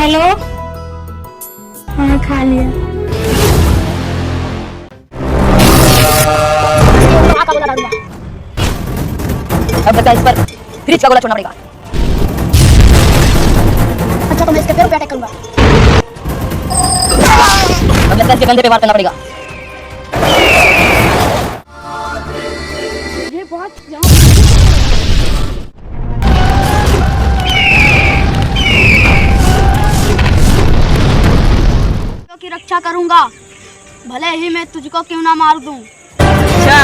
Hello. हाँ खा लिया। अब बता, इस पर फ्रिज का गोला छोड़ना पड़ेगा। अच्छा तो मैं इसके पैरों पे अटैक करूंगा। अब लगता है इसके कंधे पे वार करना पड़ेगा। ये बहुत की रक्षा करूंगा, भले ही मैं तुझको क्यों ना मार दूं। अच्छा,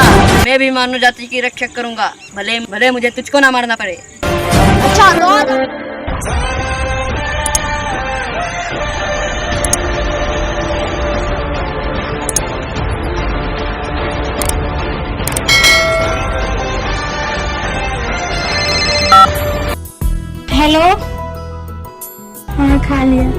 मैं भी मानव जाति की रक्षा करूंगा, भले भले मुझे तुझको ना मारना पड़े। अच्छा तो हेलो। हाँ खा लिया।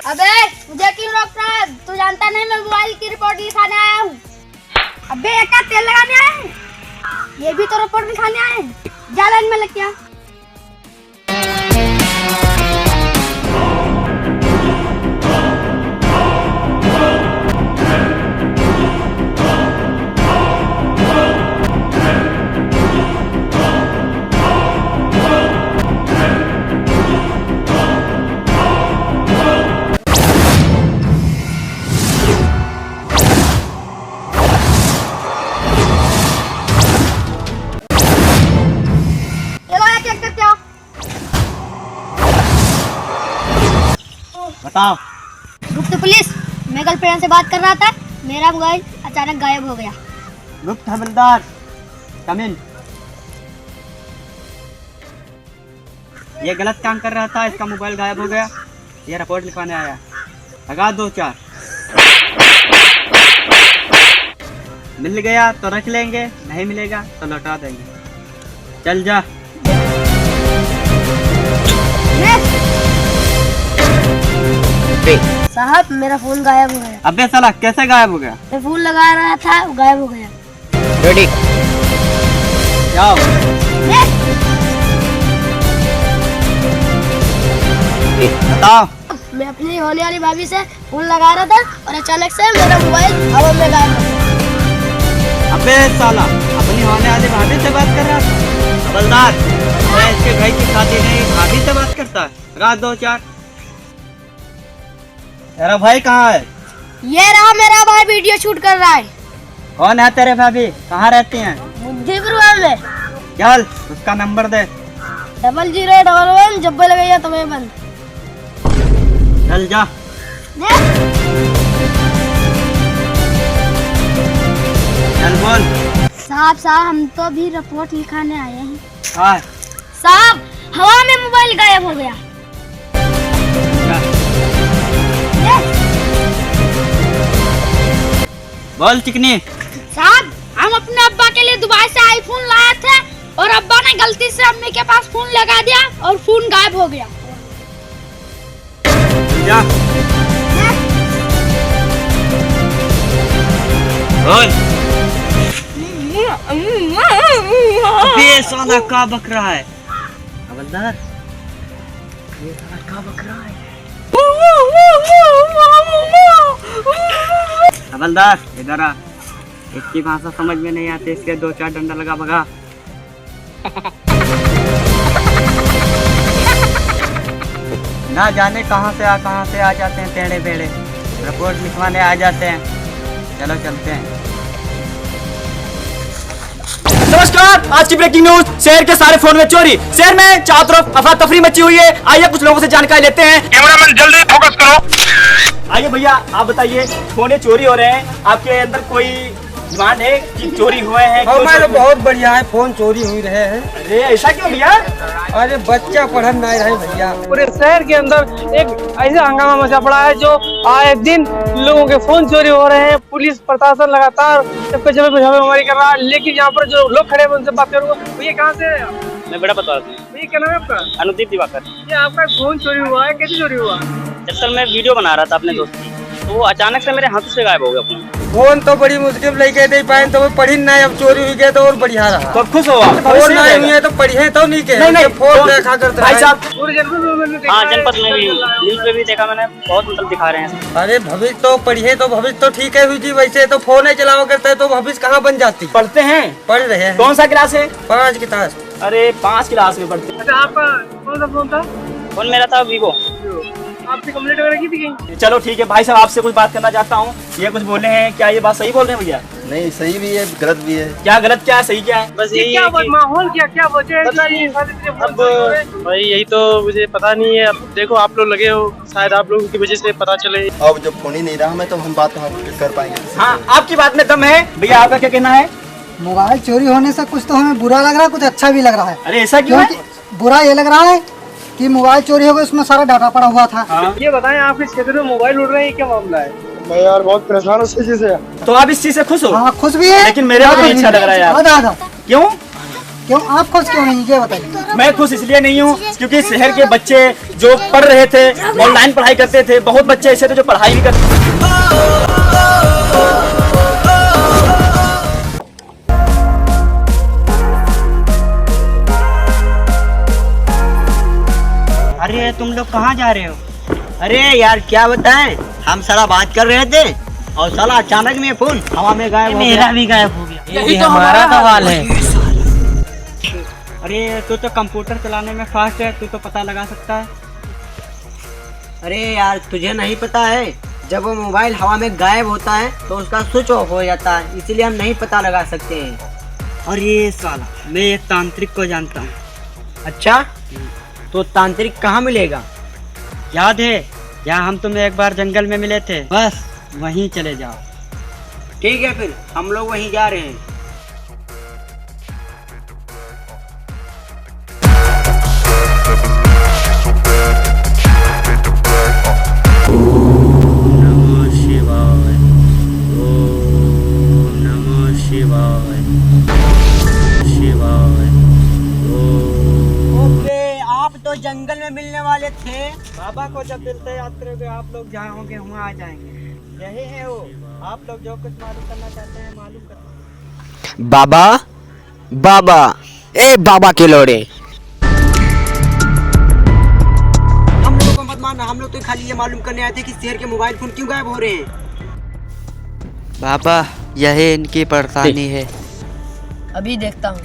अबे मुझे क्यों रोक रहा है? तू जानता नहीं मैं मोबाइल की रिपोर्ट लिखाने आया हूँ। अबे एक का तेल लगाने आए हैं, ये भी तो रिपोर्ट लिखाने आए हैं। जा लाइन में लग गया। बताओ। गुप्त पुलिस, मैं गर्लफ्रेंड से बात कर रहा था, मेरा मोबाइल अचानक गायब हो गया। गुप्त हवलदार, कम इन। ये गलत काम कर रहा था, इसका मोबाइल गायब हो गया, ये रिपोर्ट लिखवाने आया। लगा 2-4। मिल गया तो रख लेंगे, नहीं मिलेगा तो लौटा देंगे। चल जा। साहब मेरा फोन गायब हो गया। अबे साला कैसे गायब हो गया? मैं फोन लगा रहा था, वो गायब हो गया। रेडी, जाओ। बताओ। मैं अपनी होने वाली भाभी से फोन लगा रहा था और अचानक से मेरा मोबाइल हवा में गायब हो गया। अबे साला अपनी होने वाली भाभी से बात कर रहा था। हवलदार, मैं इसके भाई की शादी नहीं, भाभी से बात करता है। लगा 2-4। तेरा भाई कहाँ है? ये रहा मेरा भाई, वीडियो शूट कर रहा है। कौन है तेरे भाभी? कहाँ रहती हैं? बुद्धिपुर में। चल उसका नंबर दे। 0011 जब लगेगा तुम्हें बंद। चल जा। चल बोल। साहब हम तो भी रिपोर्ट लिखाने आए हैं। हाँ। साहब हवा में मोबाइल गायब हो गया। बोल चिकनी। साहब हम अपने अब्बा के लिए दुबई से आईफोन लाए थे और अब्बा ने गलती से अम्मी के पास फोन लगा दिया और फोन गायब हो गया। जा बोल। अबे साला का बक रहा है हवलदार, ये साला का बक रहा है। हवलदार इधर आ, इसकी भाषा समझ में नहीं आती, इसके 2-4 डंडा लगा भगा। ना जाने कहाँ से आ जाते हैं टेढ़े बेड़े, रिपोर्ट लिखवाने आ जाते हैं। चलो चलते हैं। नमस्कार, आज की ब्रेकिंग न्यूज, शहर के सारे फोन में चोरी। शहर में चारों तरफ अफरा तफरी मची हुई है। आइए कुछ लोगों से जानकारी लेते हैं। कैमरामैन जल्दी फोकस करो। आइए भैया आप बताइए, फोन चोरी हो रहे हैं, आपके अंदर कोई डिमांड है कि चोरी हुए हैं? हमारे बहुत बढ़िया है, फोन चोरी हुई रहे हैं। अरे ऐसा क्यों भैया? अरे बच्चा पढ़न नहीं रहे भैया। पूरे शहर के अंदर एक ऐसा हंगामा मचा पड़ा है जो आए दिन लोगों के फोन चोरी हो रहे हैं। पुलिस प्रशासन लगातार सबके जगह पे छापेमारी कर रहा है, लेकिन यहाँ पर जो लोग खड़े हैं उनसे बात करूंगा। भैया कहाँ से हैं आप? मैं बड़ा बता दूं, भैया क्या नाम है आपका? अनुदीप दिवाकर। ये आपका फोन चोरी हुआ है, कैसे चोरी हुआ? दरअसल मैं वीडियो बना रहा था अपने दोस्त की, तो वो अचानक से मेरे हाथ से गायब हो गया फोन। फोन तो बड़ी मुश्किल लेके दे पाए, तो वो पढ़ी नहीं, अब चोरी हुई गए तो और बढ़िया रहा। तो खुश हो आप? फोन नहीं हुई है तो पढ़े तो नहीं के नहीं, फोन देखा करते भाई रहे। साहब, पूरे जनपद में मैंने देखा हाँ है, जनपद में भी, चल रहा है। न्यूज पे भी देखा मैंने, बहुत मतलब दिखा रहे हैं। अरे भविष्य तो पढ़े तो भविष्य तो ठीक है हुई जी, वैसे तो फोन ही चलावा करते है तो भविष्य कहाँ बन जाती। पढ़ते हैं? पढ़ रहे हैं। कौन सा क्लास है? 5 की क्लास। अरे 5 क्लास में पढ़ते हैं। अच्छा आपका कौन सा फोन था? फोन मेरा था वीवो। आपने कंप्लेंट वगैरह की थी कहीं? चलो ठीक है भाई साहब, आपसे कुछ बात करना चाहता हूँ। ये कुछ बोले हैं, क्या ये बात सही बोल रहे हैं भैया? नहीं, सही भी है गलत भी है। क्या गलत क्या है, सही क्या है? बस ये यही क्या है बात, कि माहौल क्या वजह है? पता कि नहीं। सारे तेरे फोन अब चोरी हो रहे हैं? भाई यही तो मुझे पता नहीं है। अब देखो आप लोग लगे हो, शायद आप लोगों की वजह से पता चले। अब जब फोन ही नहीं रहा मैं, तो हम बात कर पाएंगे। हाँ, आपकी बात में दम है। भैया आपका क्या कहना है? मोबाइल चोरी होने से कुछ तो हमें बुरा लग रहा है, कुछ अच्छा भी लग रहा है। अरे ऐसा क्यों है? क्योंकि बुरा ये लग रहा है कि मोबाइल चोरी हो गया, उसमें सारा डाटा पड़ा हुआ था। हाँ। ये बताएं, आपके क्षेत्र में मोबाइल उड़ रहे हैं, क्या मामला है? मैं यार बहुत परेशान हूँ इस चीज से। तो आप इस चीज से खुश हो? हाँ खुश भी है, लेकिन मेरे को नहीं अच्छा लग रहा है यार। आधा आधा। क्यों? क्यों आप खुश क्यों नहीं, ये बताइए। मैं खुश इसलिए नहीं हूँ क्योंकि शहर के बच्चे जो पढ़ रहे थे, ऑनलाइन पढ़ाई करते थे, बहुत बच्चे ऐसे थे जो पढ़ाई भी करते थे। अरे तुम लोग कहाँ जा रहे हो? अरे यार क्या बताएं, हम साला बात कर रहे थे और साला अचानक में फोन हवा में गायब हो गया। मेरा भी गायब हो गया। यही तो हमारा सवाल है। अरे तू तो कंप्यूटर चलाने में फास्ट है, तू तो पता लगा सकता है। अरे यार तुझे नहीं पता है, जब वो मोबाइल हवा में गायब होता है तो उसका स्विच ऑफ हो जाता है, इसीलिए हम नहीं पता लगा सकते हैं। और ये साला मैं एक तांत्रिक को जानता हूँ। अच्छा, तो तांत्रिक कहाँ मिलेगा? याद है यहाँ हम तुम्हें एक बार जंगल में मिले थे, बस वहीं चले जाओ। ठीक है फिर हम लोग वहीं जा रहे हैं। नमः शिवाय, ओम नमः शिवाय, शिवाय। ओके, आप तो जंगल में मिलने वाले थे। बाबा को जब दिल से याद करोगे आप लोग जहाँ होंगे वहाँ आ जाएंगे। यही है वो, आप लोग जो कुछ मालूम करना चाहते हैं मालूम कर। बाबा बाबा, ए बाबा के लोड़े, हम लोगों को मत मानना, हम लोग तो खाली ये मालूम करने आए थे कि शहर के मोबाइल फोन क्यों गायब हो रहे हैं। बाबा यही इनकी परेशानी है। अभी देखता हूँ।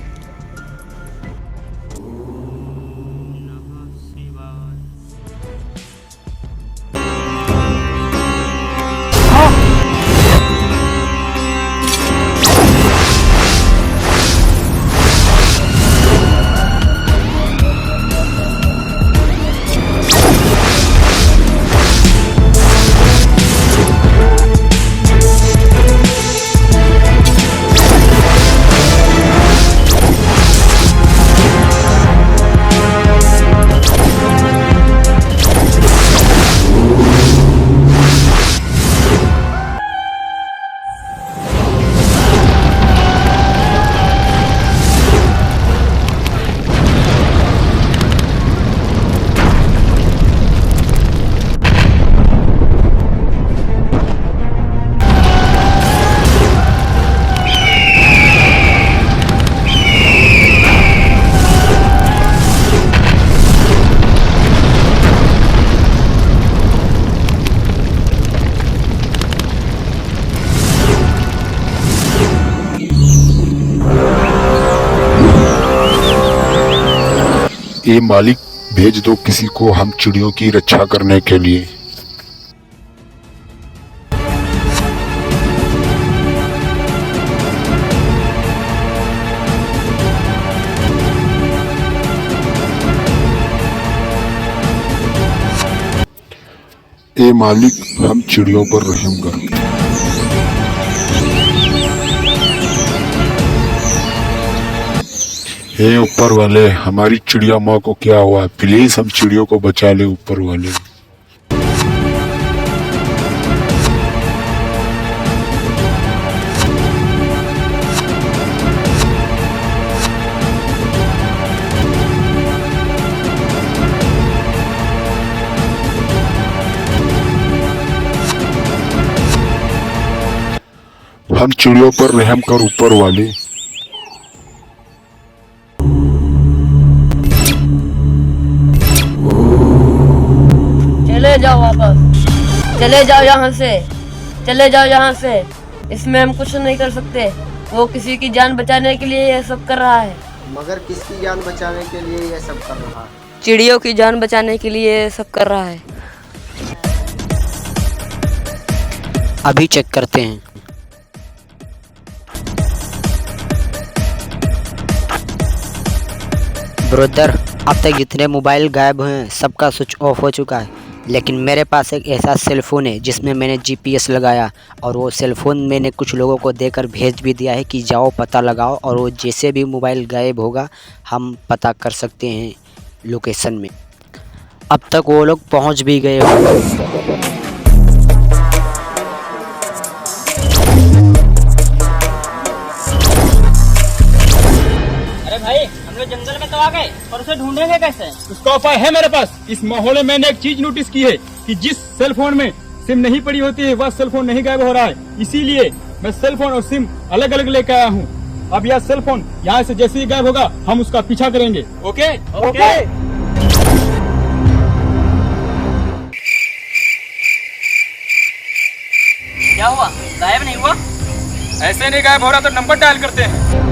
ए मालिक, भेज दो किसी को हम चिड़ियों की रक्षा करने के लिए। ए मालिक, हम चिड़ियों पर रहम करो। हे ऊपर वाले, हमारी चिड़िया माँ को क्या हुआ? प्लीज हम चिड़ियों को बचा ले ऊपर वाले। हम चिड़ियों पर रहम कर ऊपर वाले। चले जाओ वापस, चले जाओ यहाँ से, चले जाओ यहाँ से। इसमें हम कुछ नहीं कर सकते। वो किसी की जान बचाने के लिए ये सब कर रहा है। मगर किसकी जान बचाने के लिए ये सब कर रहा है? चिड़ियों की जान बचाने के लिए ये सब कर रहा है। अभी चेक करते हैं। ब्रदर, अब तक जितने मोबाइल गायब हुए हैं सबका स्विच ऑफ हो चुका है, लेकिन मेरे पास एक ऐसा सेल फ़ोन है जिसमें मैंने जीपीएस लगाया और वो सेल फ़ोन मैंने कुछ लोगों को देकर भेज भी दिया है कि जाओ पता लगाओ, और वो जैसे भी मोबाइल गायब होगा हम पता कर सकते हैं लोकेशन में। अब तक वो लोग पहुंच भी गए होंगे। भाई, हम लोग जंगल में तो आ गए, पर उसे ढूंढेंगे कैसे? उसका उपाय है मेरे पास। इस माहौल में मैंने एक चीज नोटिस की है कि जिस सेल फोन में सिम नहीं पड़ी होती है वह सेल फोन नहीं गायब हो रहा है। इसीलिए मैं सेल फोन और सिम अलग अलग लेकर आया हूँ। अब यह सेल फोन यहाँ से जैसे ही गायब होगा हम उसका पीछा करेंगे। Okay okay. क्या हुआ? गायब नहीं हुआ? ऐसे नहीं गायब हो रहा तो नंबर डायल करते हैं।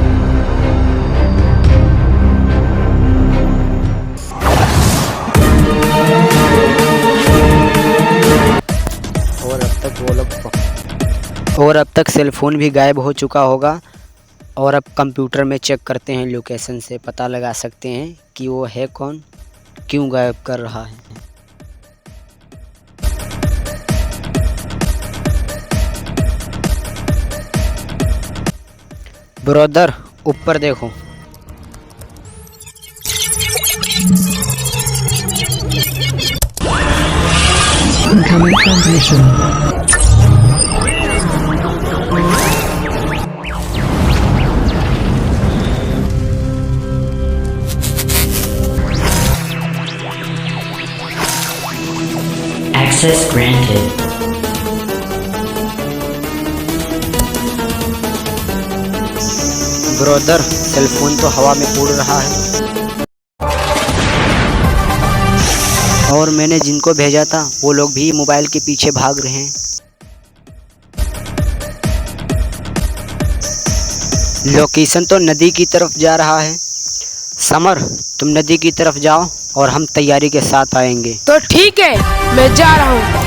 और अब तक सेल फोन भी गायब हो चुका होगा, और अब कंप्यूटर में चेक करते हैं, लोकेशन से पता लगा सकते हैं कि वो है कौन, क्यों गायब कर रहा है। ब्रदर, ऊपर देखो। Access granted. Brother, cell phone तो हवा में उड़ रहा है, और मैंने जिनको भेजा था वो लोग भी मोबाइल के पीछे भाग रहे हैं। लोकेशन तो नदी की तरफ जा रहा है। समर, तुम नदी की तरफ जाओ और हम तैयारी के साथ आएंगे। तो ठीक है, मैं जा रहा हूँ।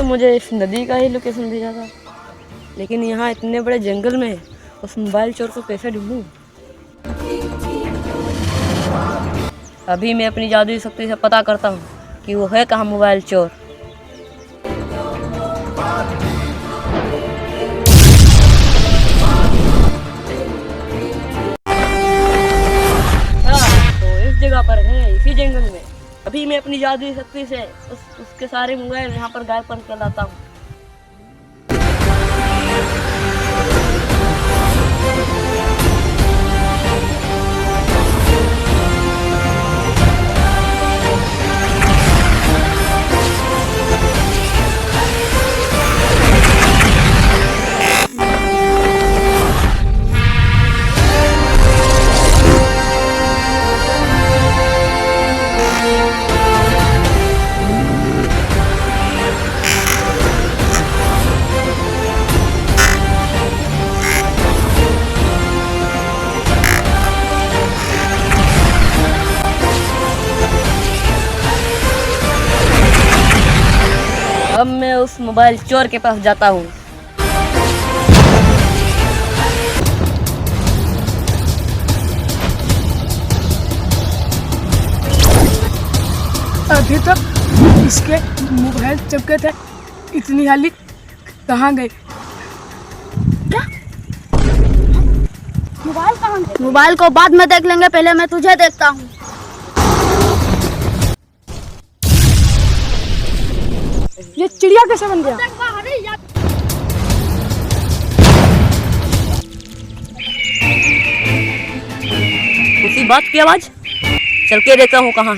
तो मुझे इस नदी का ही लोकेशन भेजा था, लेकिन यहाँ इतने बड़े जंगल में उस मोबाइल चोर को कैसे ढूंढूं? अभी मैं अपनी जादुई शक्ति से पता करता हूँ कि वो है कहाँ मोबाइल चोर। जगह पर है, इसी जंगल में। अभी मैं अपनी जादुई शक्ति से उसके सारे मोबाइल यहाँ पर गायब करके लाता हूँ। अब मैं उस मोबाइल चोर के पास जाता हूँ। अभी तक इसके मोबाइल चमके थे, इतनी हाली कहाँ गए? क्या मोबाइल कहाँ गए? मोबाइल को बाद में देख लेंगे, पहले मैं तुझे देखता हूँ। ये चिड़िया कैसे बन गया? उसी बात की आवाज, चल के देखता हूँ कहाँ।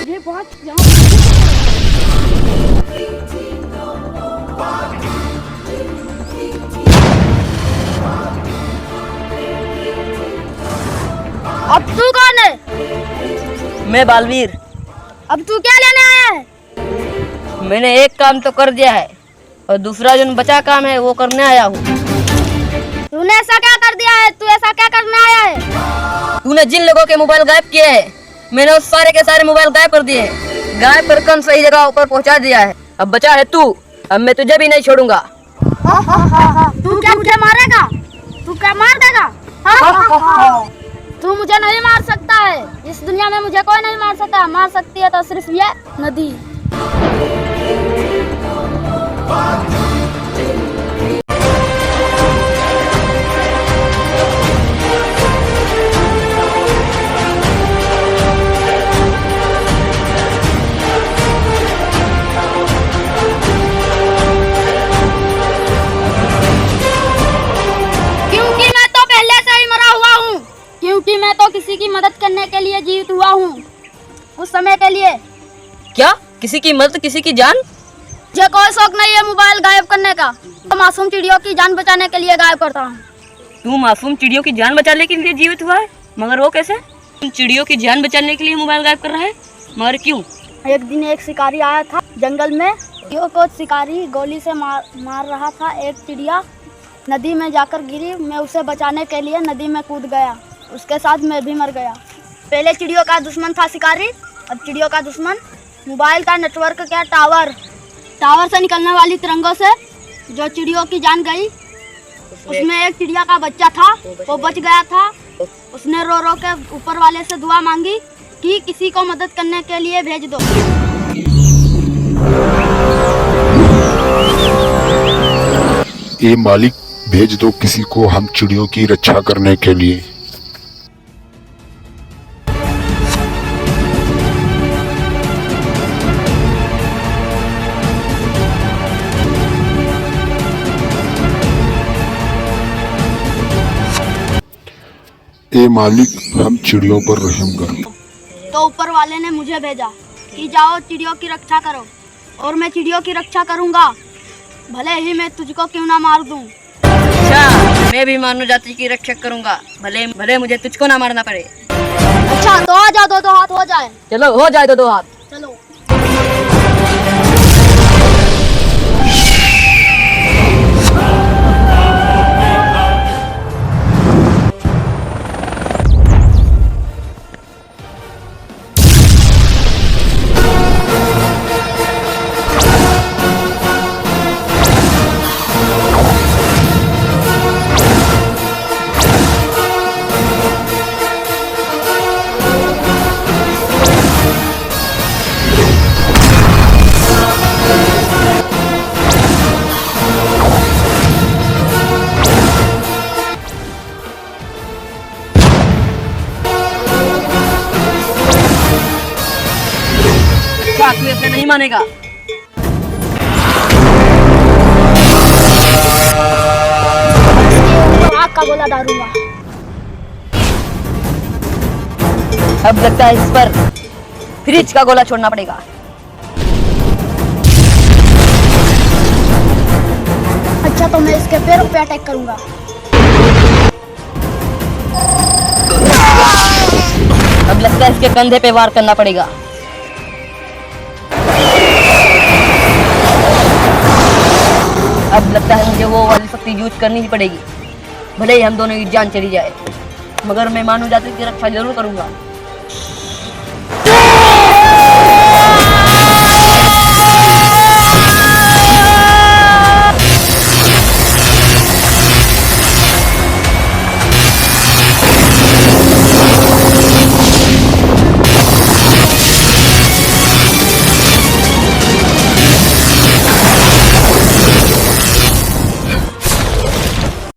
ये बात अब तू कौन है? मैं बालवीर। अब तू क्या लेने आया है? मैंने एक काम तो कर दिया है और दूसरा जो बचा काम है वो करने आया हूँ। तूने ऐसा क्या कर दिया है? तू ऐसा क्या करने आया है? तूने जिन लोगों के मोबाइल गायब किए हैं, मैंने उस सारे के सारे मोबाइल गायब कर दिए हैं। गायब कर कम सही जगह ऊपर पहुँचा दिया है। अब बचा है तू। अब मैं तुझे भी नहीं छोड़ूंगा। तू क्या मुझे मारेगा? तू क्या मार देगा? तू मुझे नहीं मार सकता है। इस दुनिया में मुझे कोई नहीं मार सकता। मार सकती है तो सिर्फ ये नदी। क्योंकि मैं तो किसी की मदद करने के लिए जीवित हुआ हूँ, उस समय के लिए। क्या? किसी की मदद, किसी की जान? मुझे कोई शौक नहीं है मोबाइल गायब करने का। तो मासूम चिड़ियों की जान बचाने के लिए गायब करता हूँ। तू मासूम चिड़ियों की जान बचाने के लिए जीवित हुआ है, मगर वो कैसे? तुम चिड़ियों की जान बचाने के लिए मोबाइल गायब कर रहा है, मगर क्यों? एक दिन एक शिकारी आया था जंगल में। चिड़ियों को शिकारी गोली से मार रहा था। एक चिड़िया नदी में जाकर गिरी। मैं उसे बचाने के लिए नदी में कूद गया। उसके साथ मैं भी मर गया। पहले चिड़ियों का दुश्मन था शिकारी, अब चिड़ियों का दुश्मन मोबाइल का नेटवर्क क्या टावर से निकलने वाली तिरंगों से जो चिड़ियों की जान गई। उसमें एक चिड़िया का बच्चा था, वो बच गया था। उसने रो रो के ऊपर वाले से दुआ मांगी कि किसी को मदद करने के लिए भेज दो। ए मालिक, भेज दो किसी को हम चिड़ियों की रक्षा करने के लिए। ए मालिक, हम चिड़ियों पर रहम करो। तो ऊपर वाले ने मुझे भेजा कि जाओ चिड़ियों की रक्षा करो, और मैं चिड़ियों की रक्षा करूंगा, भले ही मैं तुझको क्यों ना मार दूं। अच्छा, मैं भी मानव जाति की रक्षा करूंगा, भले मुझे तुझको ना मारना पड़े। अच्छा तो आ जाओ, दो हाथ हो जाए। चलो हो जाए दो हाथ। चलो। मानेगा। आग का गोला डालूंगा। अब लगता है इस पर फ्रिज का गोला छोड़ना पड़ेगा। अच्छा तो मैं इसके पैरों पे अटैक करूंगा। अब लगता है इसके कंधे पे वार करना पड़ेगा। अब लगता है मुझे वो वाली शक्ति यूज करनी ही पड़ेगी, भले ही हम दोनों की जान चली जाए, मगर मैं मानव जाति की रक्षा जरूर करूंगा।